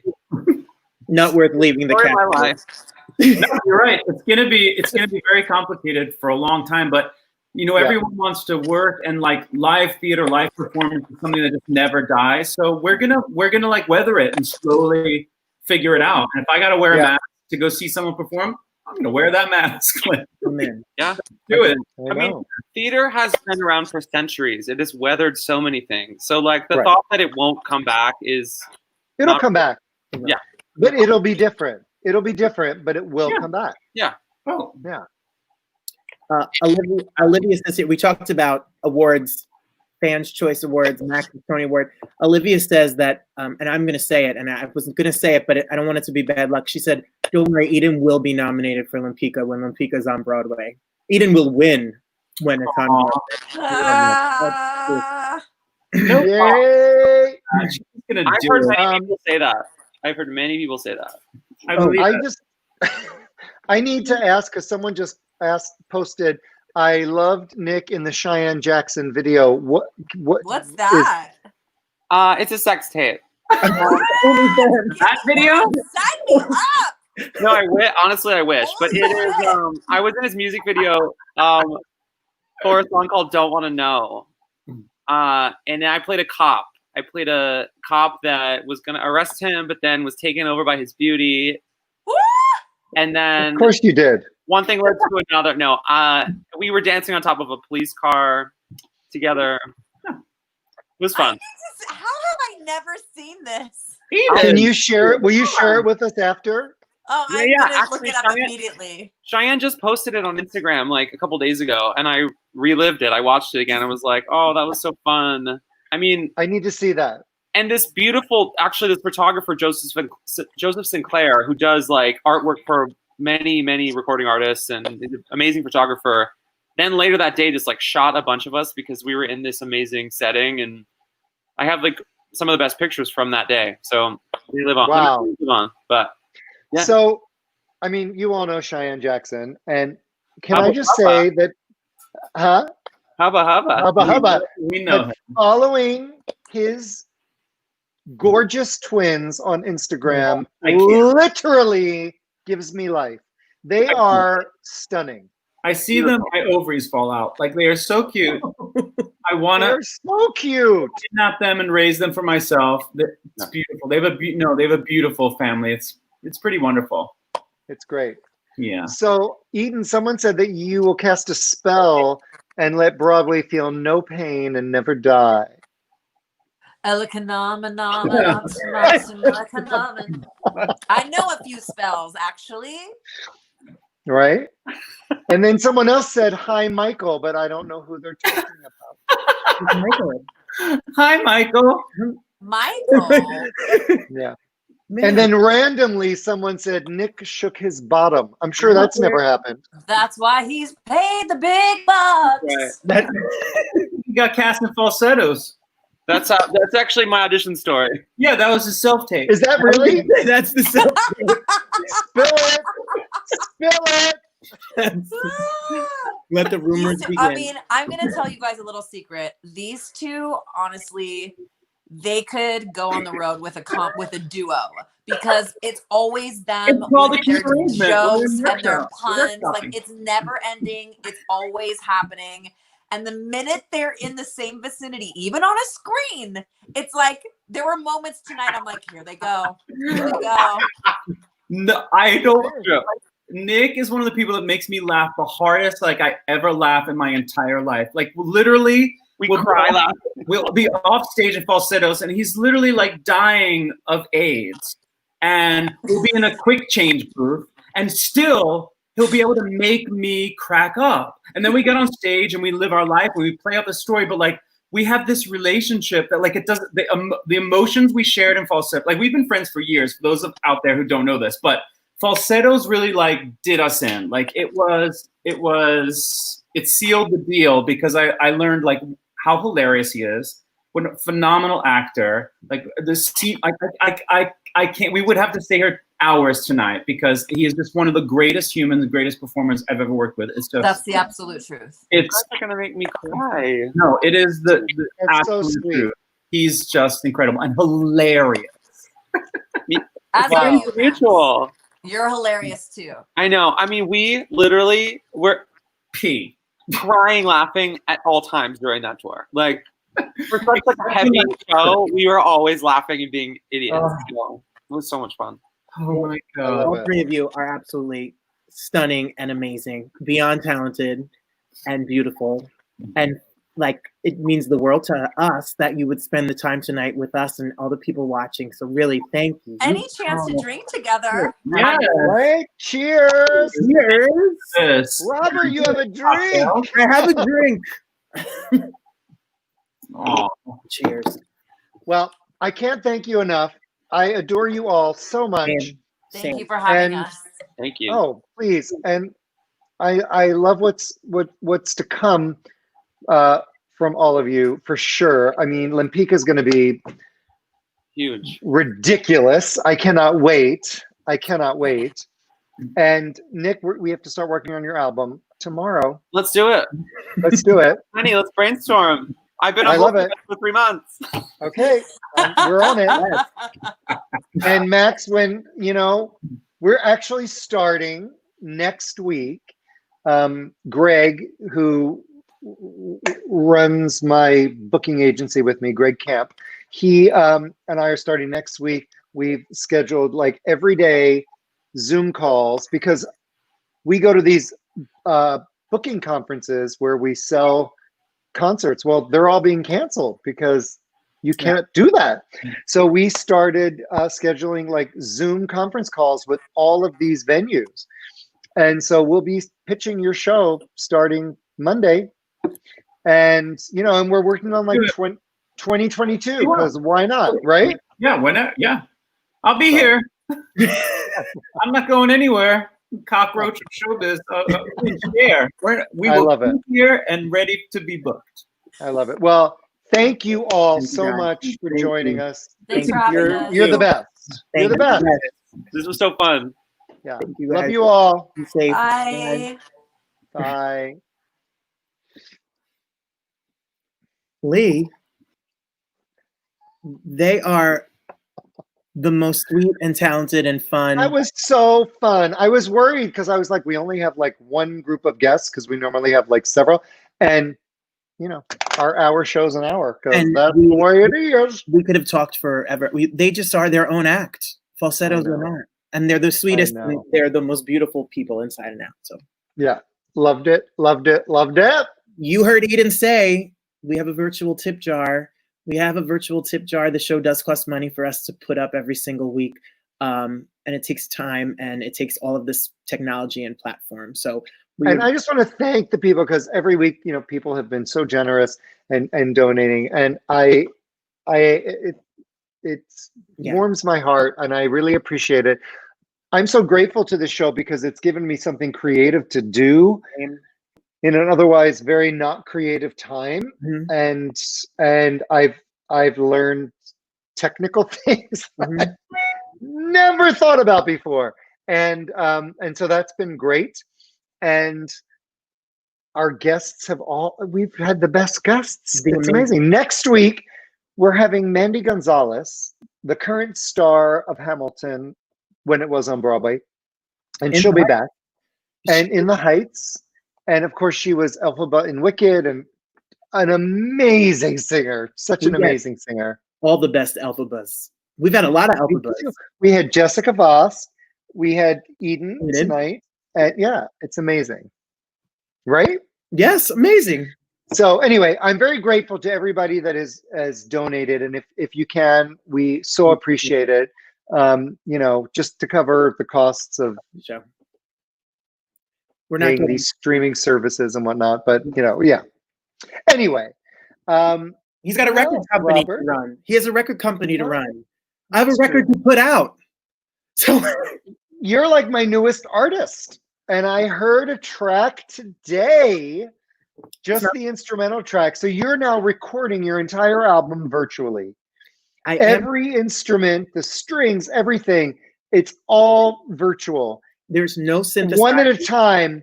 Not worth leaving the Story of my capital. life. No, you're right. It's gonna be very complicated for a long time, but you know, everyone wants to work, and like live theater, live performance is something that just never dies. So we're gonna like weather it and slowly figure it out. And if I gotta wear a mask to go see someone perform, I'm gonna wear that mask. Amen. Yeah. Do it. I mean, theater has been around for centuries. It has weathered so many things. So like the thought that it won't come back is It'll come back. Yeah. But it'll be different. It'll be different, but it will come back. Yeah. Oh. Yeah. Olivia says here, we talked about awards, Fans Choice Awards, Max Tony Award. Olivia says that, and I'm going to say it, and I wasn't going to say it, but I don't want it to be bad luck. She said, don't worry, Eden will be nominated for Olympika when Olympika's on Broadway. Eden will win when it's on Broadway. Yay! She's gonna I've do heard it. many people say that. I've heard many people say that. I need to ask, because someone just posted, I loved Nick in the Cheyenne Jackson video. What's that? It's a sex tape. That video? Sign me up. No, honestly, I wish. But it is. I was in his music video for a song called "Don't Want to Know," and I played a cop. I played a cop that was going to arrest him, but then was taken over by his beauty. And then, of course, you did. One thing led to another. No, we were dancing on top of a police car together. It was fun. How have I never seen this? Can you share it? Will you share it with us after? Oh, Yeah, I'm yeah, gonna look actually, it up Cheyenne- immediately. Cheyenne just posted it on Instagram like a couple days ago, and I relived it. I watched it again and was like, "Oh, that was so fun." I mean, I need to see that. and this beautiful, actually, this photographer Joseph Sinclair, who does like artwork for many recording artists and is an amazing photographer. Then later that day, just like shot a bunch of us because we were in this amazing setting, and I have like some of the best pictures from that day. So we live on. Wow. We live on, but yeah. So, I mean, you all know Cheyenne Jackson, and can Hubba I just hubba. say that, huh? Hubba hubba. Hubba hubba. We know But him. following his gorgeous twins on Instagram I can't. literally gives me life. They are stunning. I see them, my ovaries fall out. Like they are so cute. I want to They're so cute. kidnap them and raise them for myself. It's beautiful. They have they have a beautiful family. It's pretty wonderful. It's great. Yeah. So, Eden, someone said that you will cast a spell and let Broadway feel no pain and never die. I know a few spells, actually. Right? And then someone else said, "Hi, Michael," but I don't know who they're talking about. Michael. Hi, Michael. Michael. Yeah. Man. And then randomly, someone said Nick shook his bottom. I'm sure that's never happened. That's why he's paid the big bucks. Right. That, he got cast in Falsettos. That's actually my audition story. Yeah, that was his self-tape. Is that really? That's the self. Spill it. Spill it. Let the rumors These two, begin. I mean, I'm going to tell you guys a little secret. These two, honestly, they could go on the road with a duo because it's always them It's called with a their cute arrangement. jokes We're and their workshopping. puns. Like it's never ending. It's always happening. And the minute they're in the same vicinity, even on a screen, it's like there were moments tonight. I'm like, here they go. Here they go. No, I don't. Nick is one of the people that makes me laugh the hardest like I ever laugh in my entire life. Like literally, We'll cry laughing. We'll be off stage in Falsettos, and he's literally like dying of AIDS, and we'll be in a quick change booth, and still he'll be able to make me crack up. And then we get on stage and we live our life and we play out the story, but like we have this relationship that like it doesn't. The emotions we shared in Falsetto, like we've been friends for years. For those out there who don't know this, but Falsettos really like did us in. Like it sealed the deal because I learned like how hilarious he is. What a phenomenal actor. Like this team, I can't. We would have to stay here hours tonight because he is just one of the greatest humans, the greatest performers I've ever worked with. It's just That's the absolute truth. It's not gonna make me cry. No, it is the That's so absolute sweet. truth. He's just incredible and hilarious. As Wow. are you, Max. Mutual. You're hilarious too. I know. I mean, we literally were P. crying, laughing at all times during that tour. Like for such like a heavy show, we were always laughing and being idiots. So, it was so much fun. Oh my I love god. All it. three of you are absolutely stunning and amazing, beyond talented and beautiful. And like it means the world to us that you would spend the time tonight with us and all the people watching. So really, thank you. Any chance to drink together? Yeah. Right? Cheers. Cheers. Yes. Robert, you have a drink. I have a drink. Aw. Cheers. Well, I can't thank you enough. I adore you all so much. Thank Same. you for having And- us. Thank you. Oh, please. And I love what's to come from all of you for sure. I mean, Lempicka is going to be Huge. ridiculous. I cannot wait. And Nick, we have to start working on your album tomorrow. Let's do it. Let's do it. Honey, let's brainstorm. I've been I on love hold it. for 3 months. Okay, we're on it. And Max, when we're actually starting next week, Greg, who runs my booking agency with me, Greg Camp, he and I are starting next week. We've scheduled like every day Zoom calls because we go to these booking conferences where we sell concerts. Well, they're all being canceled because You can't do that. So we started scheduling like Zoom conference calls with all of these venues. And so we'll be pitching your show starting Monday. And, you know, and we're working on like 2022 because why not, right? Yeah, why not? Yeah. I'll be here. I'm not going anywhere. Cockroach of showbiz. Yeah, we I will love it. be here and ready to be booked. I love it. Well, thank you all so much for joining us. Thanks for having us. You're the best. You're the best. This was so fun. Yeah. You Love guys. you all. Be safe. Bye. Bye. Lee, they are the most sweet and talented and fun. That was so fun. I was worried because I was like, we only have like one group of guests because we normally have like several. And, you know, our hour show's an hour because that's the way it is. We could have talked forever. They just are their own act. Falsetto's an art. And they're the sweetest. And they're the most beautiful people inside and out. So yeah, loved it, loved it, loved it. You heard Eden say we have a virtual tip jar. We have a virtual tip jar. The show does cost money for us to put up every single week. And it takes time and it takes all of this technology and platform. So I just want to thank the people because every week, you know, people have been so generous and donating. And it warms my heart and I really appreciate it. I'm so grateful to the show because it's given me something creative to do in an otherwise very not creative time. And I've learned technical things that I never thought about before. And so that's been great. And our guests we've had the best guests. It's amazing. Next week, we're having Mandy Gonzalez, the current star of Hamilton when it was on Broadway. And she'll be back. And In the Heights. And of course, she was Elphaba in Wicked and an amazing singer. Such an amazing singer. All the best Elphabas. We've had a lot of Elphabas. We had Jessica Voss. We had Eden tonight. And yeah, it's amazing. Right? Yes, amazing. So anyway, I'm very grateful to everybody that has donated. And if you can, we so appreciate it. You know, just to cover the costs of we're not paying these streaming services and whatnot, but you know, yeah. Anyway, he's got a record company to run. He has a record company to run. I have a record to put out. So you're like my newest artist, and I heard a track today, just the instrumental track. So you're now recording your entire album virtually. Every instrument, the strings, everything, it's all virtual. There's no synthesizer. One at a time.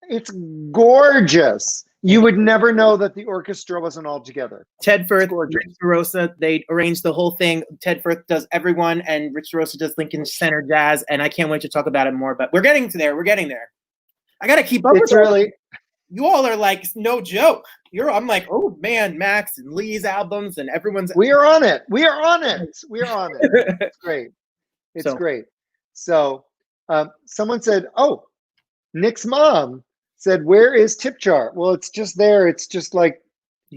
It's gorgeous. You would never know that the orchestra wasn't all together. Ted Firth, Rich DeRosa, they arranged the whole thing. Ted Firth does everyone, and Rich DeRosa does Lincoln Center Jazz, and I can't wait to talk about it more, but we're getting to there. We're getting there. I got to keep up with it. You all are like, no joke. I'm like, oh man, Max and Lee's albums and everyone's. We are on it. We are on it. We are on it. It's great. It's great. So someone said, oh, Nick's mom said, where is Tip Jar? Well, it's just there. It's just like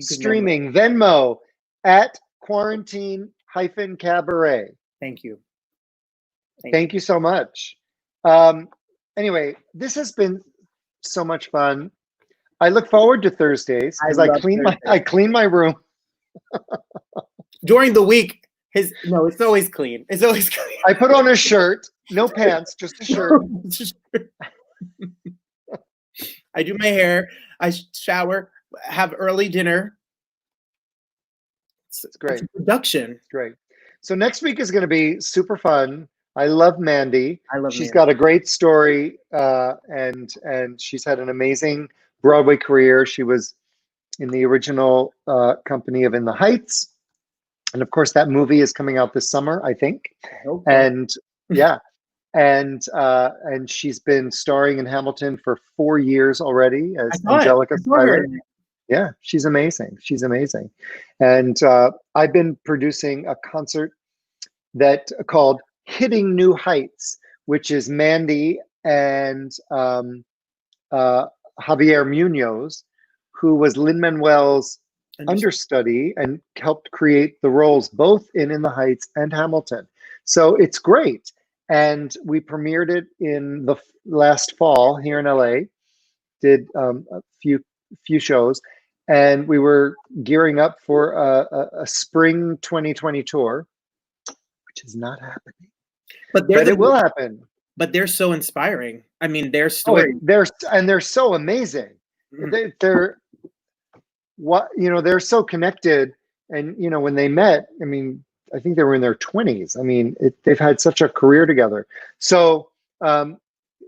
streaming Venmo at quarantine-cabaret. Thank you. Thank you so much. Anyway, this has been so much fun. I look forward to Thursdays because I clean my room. During the week, it's always clean. It's always clean. I put on a shirt, no pants, just a shirt. I do my hair, I shower, have early dinner. It's great. It's production. It's great. So next week is going to be super fun. I love Mandy. She's Mandy. Got a great story, and she's had an amazing Broadway career. She was in the original company of In the Heights, and of course that movie is coming out this summer, I think. And yeah, and she's been starring in Hamilton for 4 years already as Angelica Schuyler. Yeah, she's amazing. She's amazing. And I've been producing a concert that called Hitting New Heights, which is Mandy and Javier Munoz, who was Lin-Manuel's understudy and helped create the roles both in the Heights and Hamilton. So it's great. And we premiered it in the last fall here in LA, did a few shows, and we were gearing up for a spring 2020 tour, which is not happening. But it will happen. But they're so inspiring. I mean, their story. They're so amazing. They're so connected. And when they met, I mean, I think they were in their 20s. I mean, they've had such a career together. So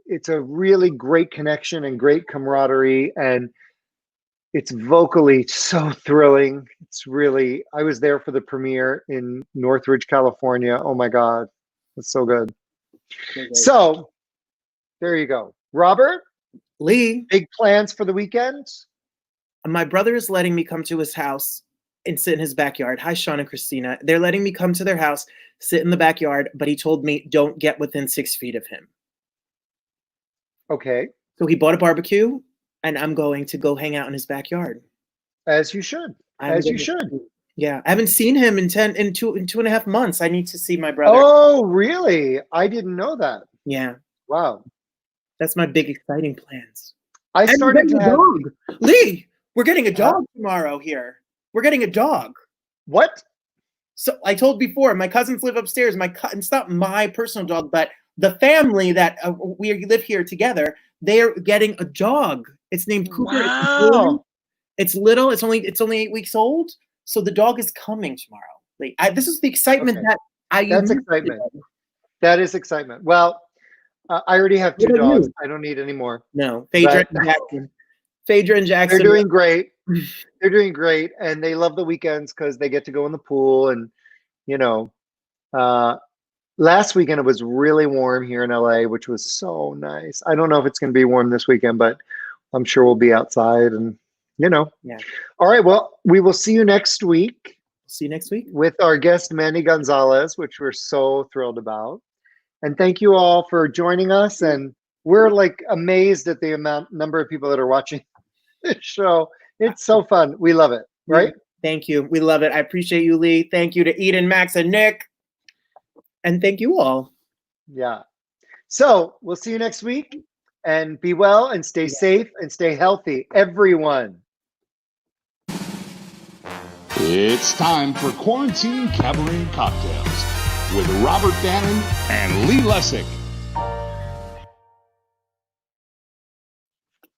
it's a really great connection and great camaraderie, and it's vocally so thrilling. I was there for the premiere in Northridge, California. Oh my God, it's so good. So there you go. Robert, Lee, big plans for the weekend? My brother is letting me come to his house and sit in his backyard. Hi, Sean and Christina. They're letting me come to their house, sit in the backyard, but he told me don't get within 6 feet of him. Okay. So he bought a barbecue, and I'm going to go hang out in his backyard. As you should. You should. Yeah, I haven't seen him in 2.5 months. I need to see my brother. Oh, really? I didn't know that. Yeah. Wow. That's my big exciting plans. I started to have dog. Lee, we're getting a dog tomorrow here. We're getting a dog. What? So I told before, my cousins live upstairs. It's not my personal dog, but the family that we live here together, they're getting a dog. It's named Cooper. Wow. It's little. It's only 8 weeks old. So the dog is coming tomorrow. This is the excitement that That's excitement. That is excitement. Well, I already have 2 dogs. I don't need any more. No, Phaedra and Jackson. Phaedra and Jackson. They're doing great. They're doing great, and they love the weekends because they get to go in the pool. And last weekend it was really warm here in LA, which was so nice. I don't know if it's going to be warm this weekend, but I'm sure we'll be outside and. Yeah. All right. Well, we will see you next week. See you next week with our guest Manny Gonzalez, which we're so thrilled about. And thank you all for joining us. And we're like amazed at the number of people that are watching this show. It's so fun. We love it. Right? Thank you. We love it. I appreciate you, Lee. Thank you to Eden, Max, and Nick. And thank you all. Yeah. So we'll see you next week. And be well and stay safe and stay healthy, everyone. It's time for Quarantine Cabaret Cocktails with Robert Bannon and Lee Lessack.